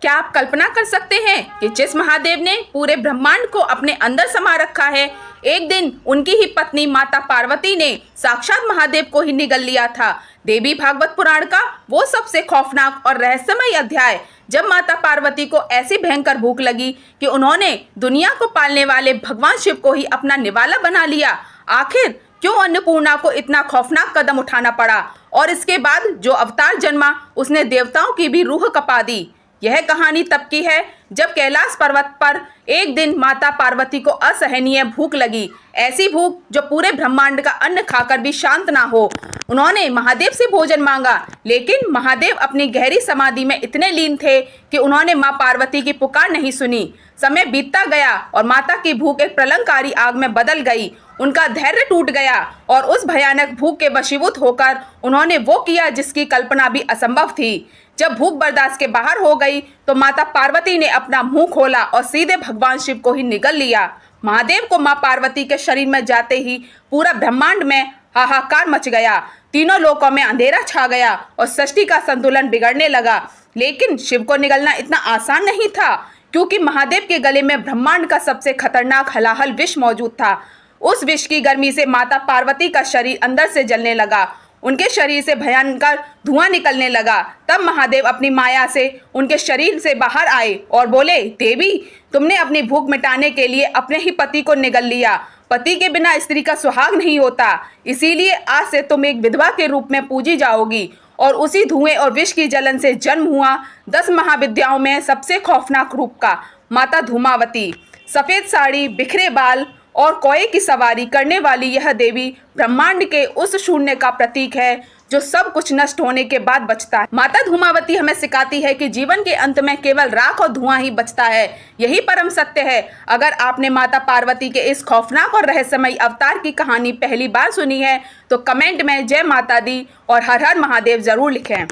क्या आप कल्पना कर सकते हैं कि जिस महादेव ने पूरे ब्रह्मांड को अपने अंदर समा रखा है, एक दिन उनकी ही पत्नी माता पार्वती ने साक्षात महादेव को ही निगल लिया था। देवी भागवत पुराण का वो सबसे खौफनाक और रहस्यमय अध्याय, जब माता पार्वती को ऐसी भयंकर भूख लगी कि उन्होंने दुनिया को पालने वाले भगवान शिव को ही अपना निवाला बना लिया। आखिर क्यों अन्नपूर्णा को इतना खौफनाक कदम उठाना पड़ा और इसके बाद जो अवतार जन्मा उसने देवताओं की भी रूह कपा दी। यह कहानी तब की है जब कैलाश पर्वत पर एक दिन माता पार्वती को असहनीय भूख लगी, ऐसी भूख जो पूरे ब्रह्मांड का अन्न खाकर भी शांत ना हो। उन्होंने महादेव से भोजन मांगा, लेकिन महादेव अपनी गहरी समाधि में इतने लीन थे कि उन्होंने मां पार्वती की पुकार नहीं सुनी। समय बीतता गया और माता की भूख एक प्रलंकारी आग में बदल गई। उनका धैर्य टूट गया और उस भयानक भूख के वशीभूत होकर उन्होंने वो किया जिसकी कल्पना भी असंभव थी। जब भूख बर्दाश्त के बाहर हो गई तो माता पार्वती ने अपना मुंह खोला और सीधे भगवान शिव को ही निगल लिया। महादेव को मां पार्वती के शरीर में जाते ही पूरा ब्रह्मांड में हाहाकार मच गया। तीनों लोकों में अंधेरा छा गया और सृष्टि का संतुलन बिगड़ने लगा। लेकिन शिव को निगलना इतना आसान नहीं था, क्योंकि महादेव के गले में ब्रह्मांड का सबसे खतरनाक हलाहल विष मौजूद था। उस विष की गर्मी से माता पार्वती का शरीर अंदर से जलने लगा, उनके शरीर से भयंकर धुआं निकलने लगा। तब महादेव अपनी माया से उनके शरीर से बाहर आए और बोले, देवी, तुमने अपनी भूख मिटाने के लिए अपने ही पति को निगल लिया। पति के बिना स्त्री का सुहाग नहीं होता, इसीलिए आज से तुम एक विधवा के रूप में पूजी जाओगी। और उसी धुएं और विष की जलन से जन्म हुआ 10 महाविद्याओं में सबसे खौफनाक रूप का माता धूमावती। सफेद साड़ी, बिखरे बाल और कोए की सवारी करने वाली यह देवी ब्रह्मांड के उस शून्य का प्रतीक है जो सब कुछ नष्ट होने के बाद बचता है। माता धूमावती हमें सिखाती है कि जीवन के अंत में केवल राख और धुआं ही बचता है। यही परम सत्य है। अगर आपने माता पार्वती के इस खौफनाक और रहस्यमयी अवतार की कहानी पहली बार सुनी है तो कमेंट में जय माता दी और हर हर महादेव जरूर लिखें।